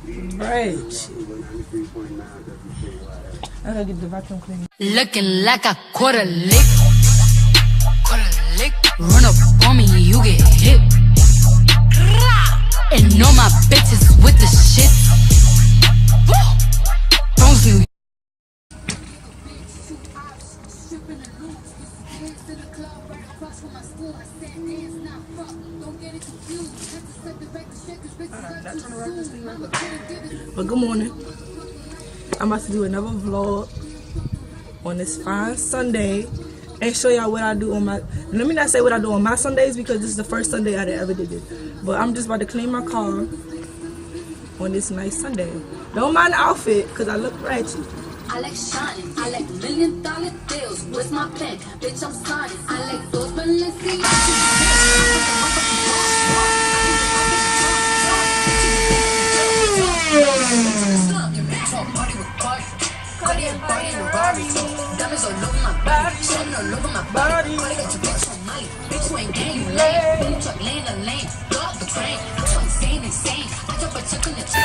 Right. I gotta get the vacuum cleaner. Looking like a quarter lick. Run up on me, you get hit. And all my bitches with the shit. Don't you? But good morning. I'm about to do another vlog on this fine Sunday and show y'all what I do on my, let me not say what I do on my Sundays because this is the first Sunday I ever did it. But I'm just about to clean my car on this nice Sunday. Don't mind the outfit because I look ratchet. I like shining, I like $1 million deals. Where's my pen? Bitch, I'm signing. I like those diamonds all over my body, shining all over my body. Cardi got your bitch on money, bitch you ain't gang, you lame. Billy truck lane to lane, dog the train. I go insane, insane. I drop a check on the train.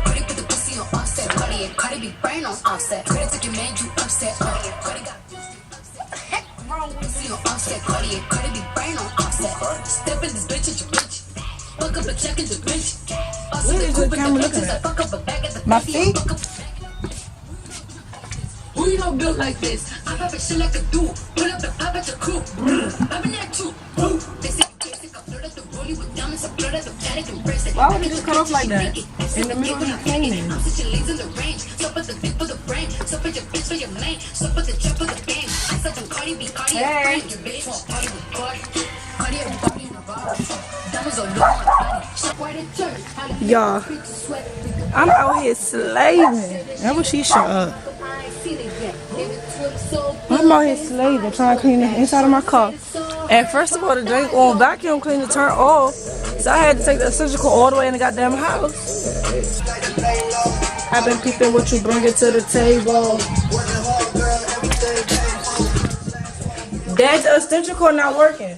Cardi put the pussy on offset, Cardi be brain on offset. Cardi took your man, you upset. Cardi got Cardi be brain on offset. Step in this bitch at your bitch. Fuck up a check in the bitch. What is the camera looking at? My feet? Who you know built like this? I pop it shit like a dude. Pull up the pop at your crew. Popping that too. They say basic. I flirt at the rollie with diamonds. I flirt at the paddock and bracelet. Why would you just cut off like that? In the middle of the cleaning. I'm switching lanes in the range. Stop at the dick for the brain. Stop at your bitch for your lane. Stop at the trap for the game. I said them Cardi be Cardi hey. Your bitch want party with Cardi. Cardi everybody in the bar. Diamonds all over my body. Shop right at church. Y'all, I'm out here slaving. That was she shut up. I'm out here slaving, trying to clean the inside of my car. And first of all, the drink on vacuum cleaner turned off, so I had to take the essential all the way in the goddamn house. I've been peeping what you bring it to the table. Dad's extension cord not working.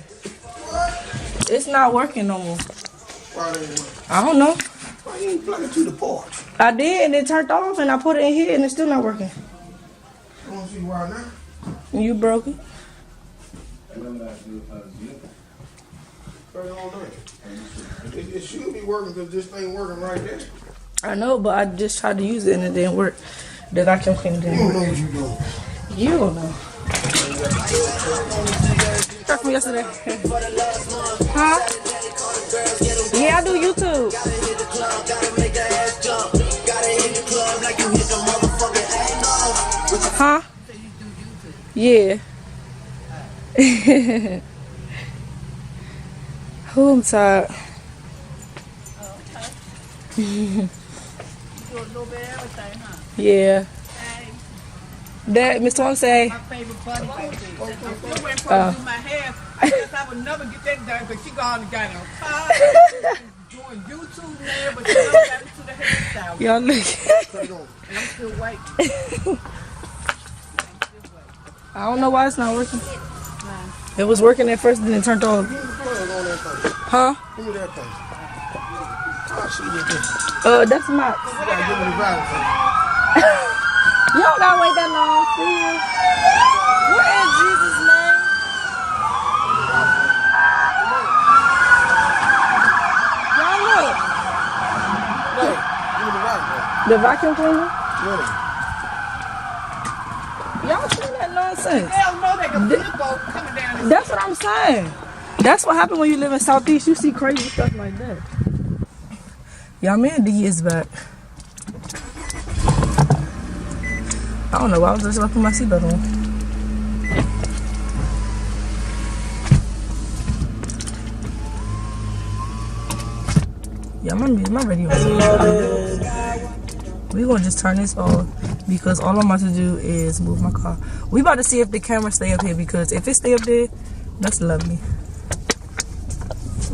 It's not working no more. I don't know. Why you ain't plug it to the porch? I did, and it turned off, and I put it in here, and it's still not working. I don't see why now. You broke it. It should be working because this thing working right there. I know, but I just tried to use it, and it didn't work. The vacuum cleaner didn't work. You don't know what you doing. You don't know. Start from yesterday. Huh? Yeah, I do YouTube. Huh? Yeah. Oh, I'm tired. Yeah. That Miss Tong say. My favorite buddy. You went for my hair. I guess I would never get that done because she gone and got on doing YouTube now, but she never got into the hairstyle. Y'all look. And I'm still waiting. I don't know why it's not working. It was working at first, then it turned off. Huh? Give me that thing. That's my. You gotta give me the valve. You don't gotta wait that long. See you. What in Jesus' name? Y'all look. Hey, give me the valve. The vacuum cleaner? Really? Y'all see that nonsense? Hell no, they can flip boat coming down this. That's what I'm saying. That's what happened when you live in Southeast. You see crazy stuff like that. Y'all, man, D is back. I don't know why I was just about to put my seatbelt on. Yeah, my radio is we gonna just turn this off because all I'm about to do is move my car. We about to see if the camera stay up here because if it stay up there, that's lovely.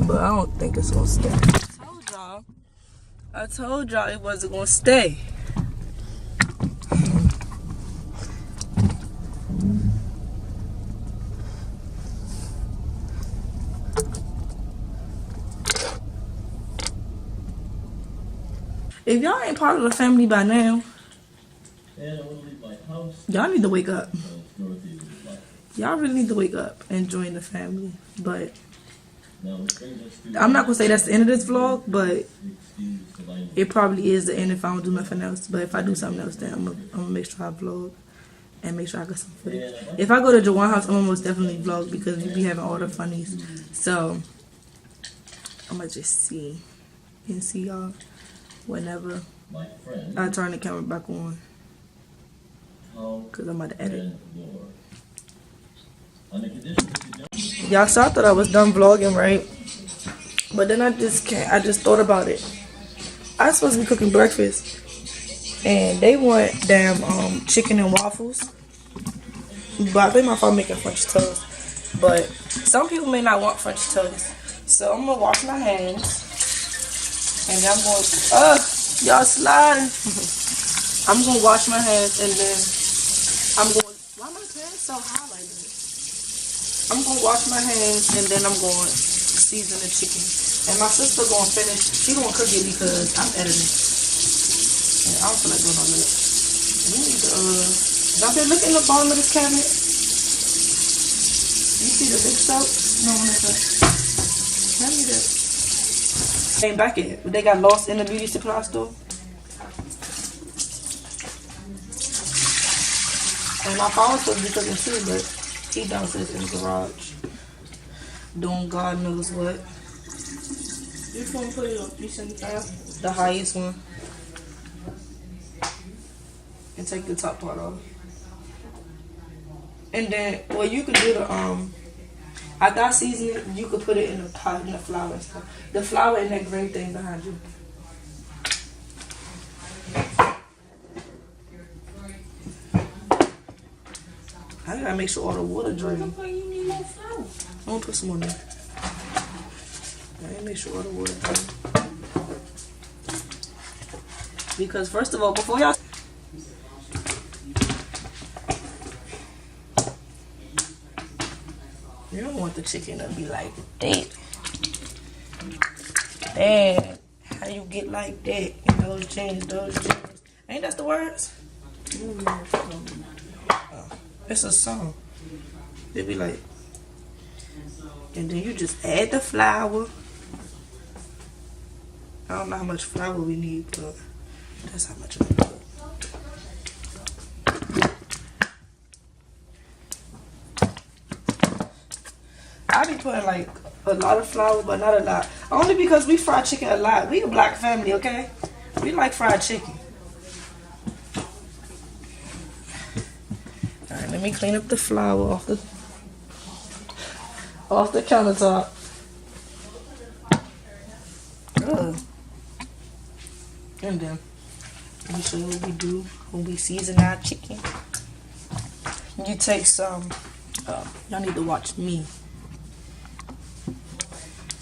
But I don't think it's gonna stay. I told y'all it wasn't gonna stay. If y'all ain't part of the family by now, y'all need to wake up. Y'all really need to wake up and join the family. But I'm not gonna say that's the end of this vlog, but it probably is the end if I don't do nothing else. But if I do something else, then I'm gonna make sure I vlog and make sure I got some footage. If I go to Jawan's house, I'm gonna most definitely vlog because we be having all the funnies. So I'm gonna just see and see y'all whenever I turn the camera back on, because I'm about to edit. Y'all saw I thought I was done vlogging, right? But then I just thought about it. I was supposed to be cooking breakfast, and they want damn chicken and waffles. But I think my father making French toast. But some people may not want French toast, so I'm gonna wash my hands, and then I'm going. Y'all sliding. I'm gonna wash my hands, and then I'm going. Why my hands so high like this? I'm gonna wash my hands, and then I'm going to season the chicken. And my sister gonna finish. She gonna cook it because I'm editing. And I don't feel like doing all that. We need to Dante, look in the bottom of this cabinet. You see the big soap? No, let me that. Came back in. They got lost in the beauty supply store. And my father was supposed to be cooking too, but he downstairs in the garage doing God knows what. Which one put it on? 375? The highest one. And take the top part off. And then, well, you could do the after I season it, you could put it in the pot, in the flour and stuff. The flour and that green thing behind you. I gotta make sure all the water drains. I'm gonna put some on there. I gotta make sure all the water drains. Because first of all, before y'all, you don't want the chicken to be like that. Dad, how you get like that? And those jeans. Ain't that the words? It's a song. They be like, and then you just add the flour. I don't know how much flour we need, but that's how much I put. I be putting like a lot of flour, but not a lot. Only because we fry chicken a lot. We a black family, okay? We like fried chicken. Alright, let me clean up the flour off the countertop. Ugh. And then let me show you what we do when we season our chicken. You take some. Y'all need to watch me.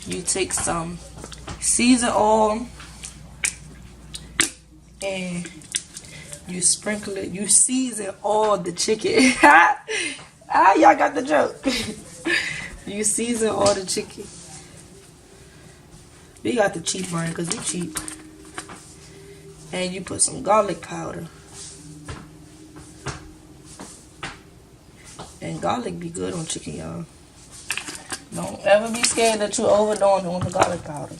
You take some seasoned oil and you sprinkle it. You season all the chicken. Y'all got the joke. You season all the chicken. We got the cheap brand because we cheap. And you put some garlic powder. And garlic be good on chicken, y'all. Don't ever be scared that you're overdoing it on the garlic powder.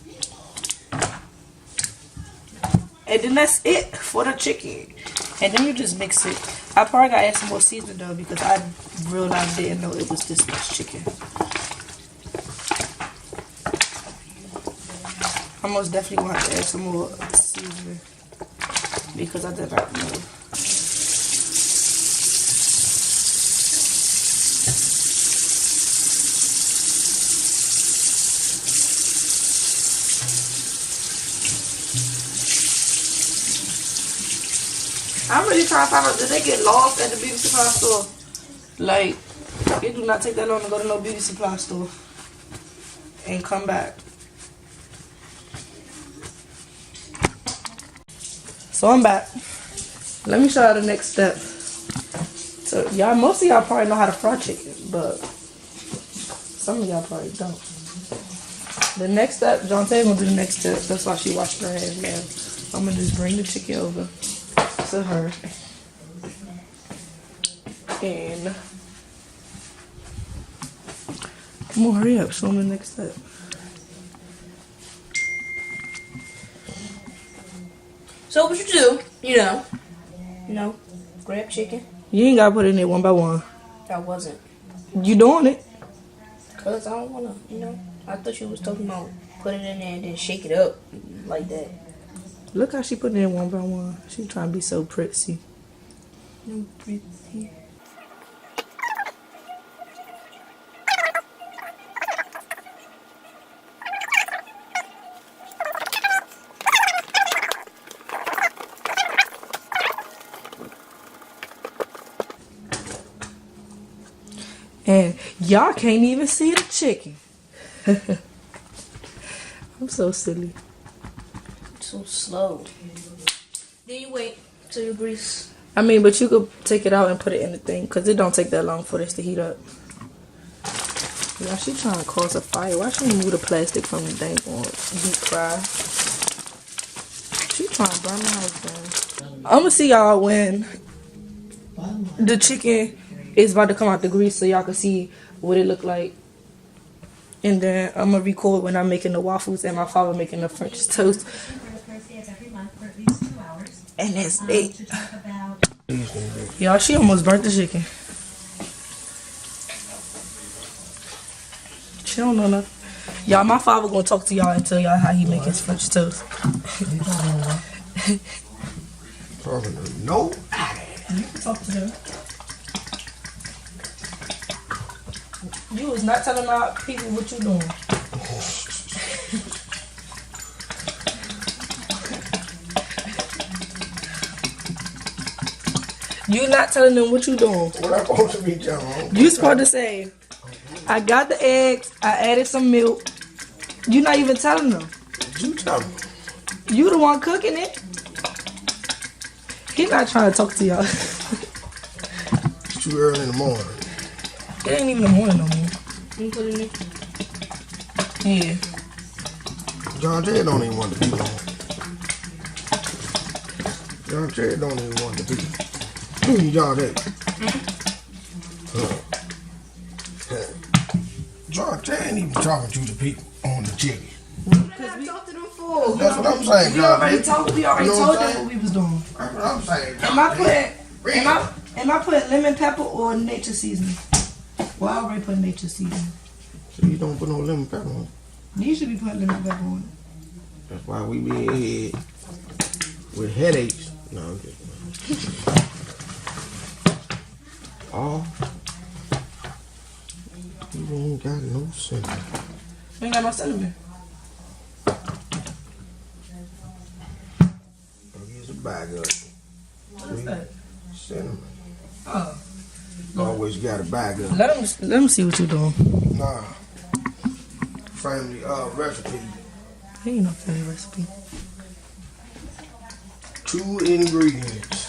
And then that's it for the chicken. And then you just mix it. I probably gotta add some more seasoning though because I realized I didn't know it was this much chicken. I most definitely gonna have to add some more seasoning because I did not know. I'm really trying to find out, did they get lost at the beauty supply store? Like, it do not take that long to go to no beauty supply store and come back. So I'm back. Let me show you the next step. So y'all, most of y'all probably know how to fry chicken, but some of y'all probably don't. The next step, Jonte gonna do the next step. That's why she washing her hands now. I'm gonna just bring the chicken over to her. And come on, hurry up, show them the next step. So what you do, you know, grab chicken. You ain't gotta put it in there one by one. I wasn't. You doing it? Cause I don't wanna, I thought you was talking about put it in there and then shake it up like that. Look how she put it in one by one. She trying to be so pretty. No pretty. And y'all can't even see the chicken. I'm so silly. So slow. Then you wait till you grease. I mean, but you could take it out and put it in the thing, because it don't take that long for this to heat up. Yeah, she trying to cause a fire. Why she move the plastic from the dang on deep fry? She trying to burn my house down. I'm going to see y'all when the chicken is about to come out the grease so y'all can see what it look like. And then I'm going to record when I'm making the waffles and my father making the French toast. And that's it. Y'all, she almost burnt the chicken. She don't know nothing. Y'all, my father gonna talk to y'all and tell y'all how he make his French toast. No. You can talk to them. You was not telling my people what you doing. You not telling them what you doing. What I'm supposed to be telling? You supposed to say, I got the eggs, I added some milk. You not even telling them. You tell me. You the one cooking it. He not trying to talk to y'all. It's too early in the morning. It ain't even the morning no more. You put it in there? Yeah. John Jay don't even want to be on. John Jay don't even want to be. John Jay. John Jay ain't even talking to the people on the chicken. Talk to them for. That's what I'm saying, We John already Jay. told You know what I'm them what we was doing. That's what I'm saying. Am I putting lemon pepper or nature seasoning? Well, I already put nature seasoning. So you don't put no lemon pepper on it. You should be putting lemon pepper on it. That's why we be in here with headaches. No, I'm just. Oh, you ain't got no cinnamon. You ain't got no cinnamon. Here's a bag of it. What's that? Cinnamon. Oh. Always got a bag of it. Let them see what you doing. Nah. Family recipe. Ain't no family recipe. 2 ingredients.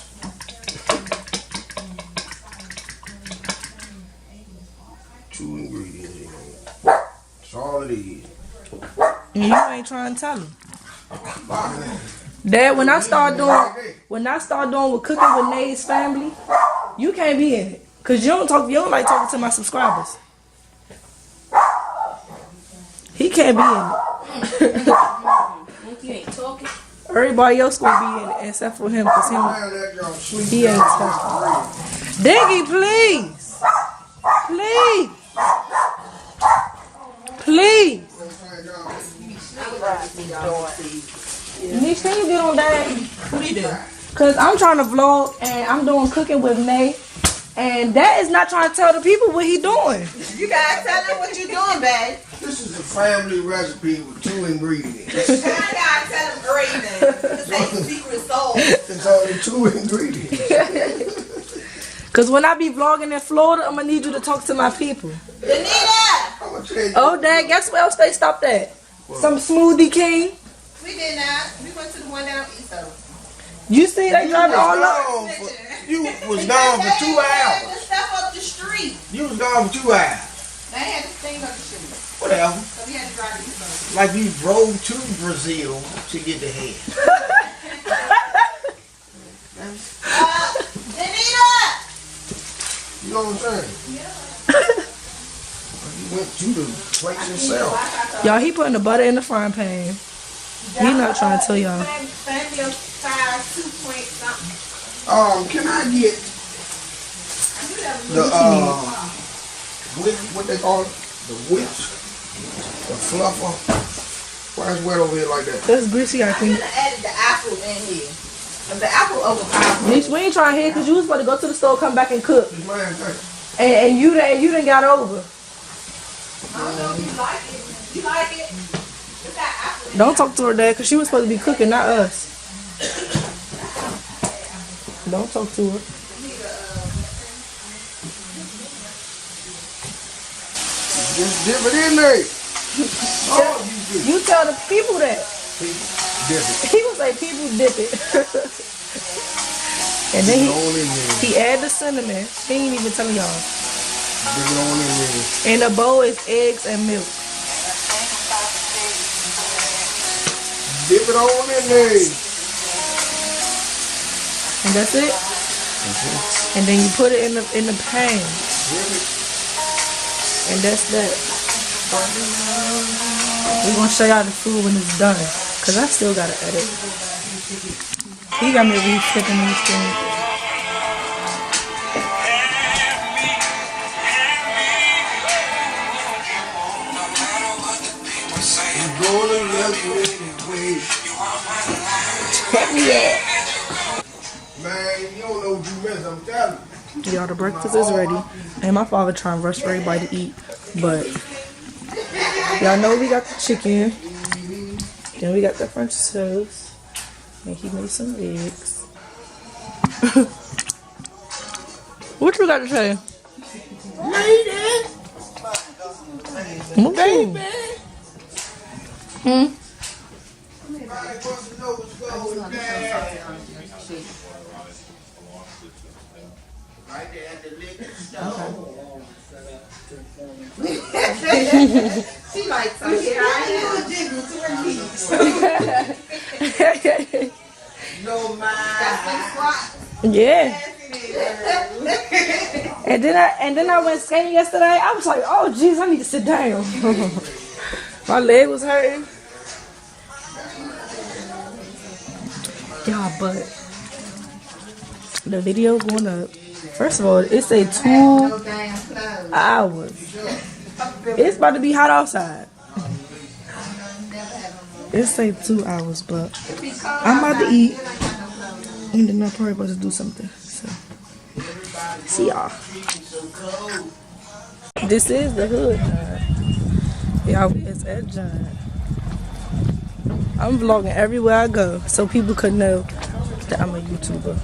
Two ingredients, you know. That's all it is. And you ain't trying to tell them. Dad, when I start doing with cooking with Nate's family, you can't be in it. Cause you don't like talking to my subscribers. He can't be in it. You ain't talking. Everybody else gonna be in it except for him, cause he ain't talking. Diggy, please. Please. Please. Niche, can you get on that? What do you do? Cause I'm trying to vlog and I'm doing cooking with Nate. And that is not trying to tell the people what he doing. You gotta tell them what you doing, babe. This is a family recipe with 2 ingredients. I gotta tell them everything. This ain't secret sauce. It's only 2 ingredients. Cause when I be vlogging in Florida, I'm gonna need you to talk to my people. Danita! I'm gonna tell you. Oh, Dad, guess where else they stopped at? Some Smoothie King. We did not. We went to the one down east of. You see they driving all up. You was gone for 2 hours. The stuff up the street. You was gone for 2 hours. They had this thing up the street. Whatever. So we had to drive east of. Like you drove to Brazil to get the head. know what I'm saying? You went to the place yourself. Y'all, he putting the butter in the frying pan. He not trying to tell y'all. Family size 2 point something. Can I get the what they call it? The which? The fluffer? Why is wet over here like that? That's greasy, I think. I added the apple in here. The apple overpowered. Bitch, we ain't trying here because you was supposed to go to the store, come back and cook. This man think. And you done got over. I don't know if you like it. You like it? It's got apple in it. Don't talk to her, Dad, because she was supposed to be cooking, not us. Don't talk to her. Just dip it in there. Oh, You tell the people that. dip it. He was like, people dip it. And then he add the cinnamon. He ain't even telling y'all. Dip it on in there. And the bowl is eggs and milk. Dip it on in there. And that's it. And then you put it in the pan. And that's that. We're gonna show y'all the food when it's done. Cause I still gotta edit. He got me re-flipping these things. Yeah. Man, you don't know what you miss, I'm telling you. Y'all, the breakfast is ready. And my father trying to rush for everybody to eat. But y'all know we got the chicken. Then we got the French toast. And he made some eggs. What you got to say? Lady! Baby! Hmm? Everybody wants to know what's going on. Right there at the liquor store. She likes some here. I ain't jiggle to her knees. No mind. That's my squat. Yeah. And then I went skating yesterday. I was like, oh jeez, I need to sit down. My leg was hurting. Yeah, but the video going up. First of all, it's a 2 hours. It's about to be hot outside. It's like 2 hours, but I'm about to eat. And then I'm probably about to do something. So, see y'all. This is the hood, y'all. It's at John. I'm vlogging everywhere I go, so people could know that I'm a YouTuber.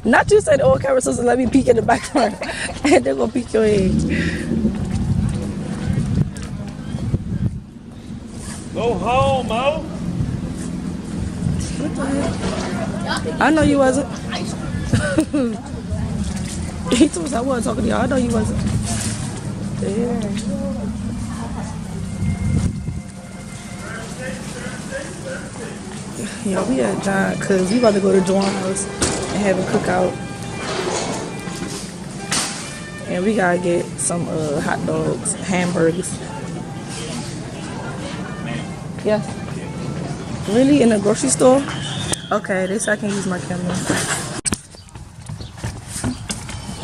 Not you say the old camera system, let me peek in the background. And they're gonna peek your head. Go home, Mo. What the hell? I know you wasn't. He told us I wasn't talking to y'all. I know you wasn't. Yeah. Yeah, we at John because we about to go to Joan's house and have a cookout. And we gotta get some hot dogs, hamburgers. Yes. Really? In a grocery store? Okay, this I can use my camera.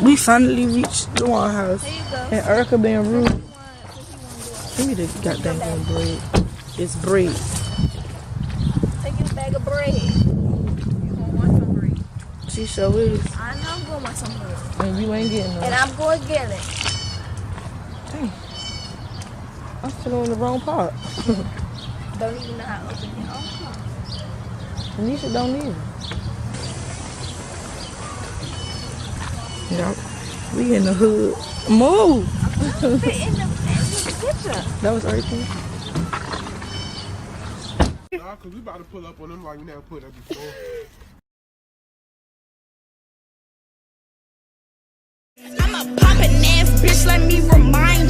We finally reached Joan's house. And Erica being rude. Give me the goddamn bread. It's bread. Take your bag of bread. You gonna want some bread. She sure is. I know I'm gonna want some bread. And you ain't getting And none. I'm gonna get it. Dang. I'm still in the wrong part. Don't even know how to open your own car. Anisha don't either. Yep. We in the hood. Move! Fit in the picture. That was everything. Nah, cause we about to pull up on them like we never put up before. I'm a poppin' ass bitch, let me remind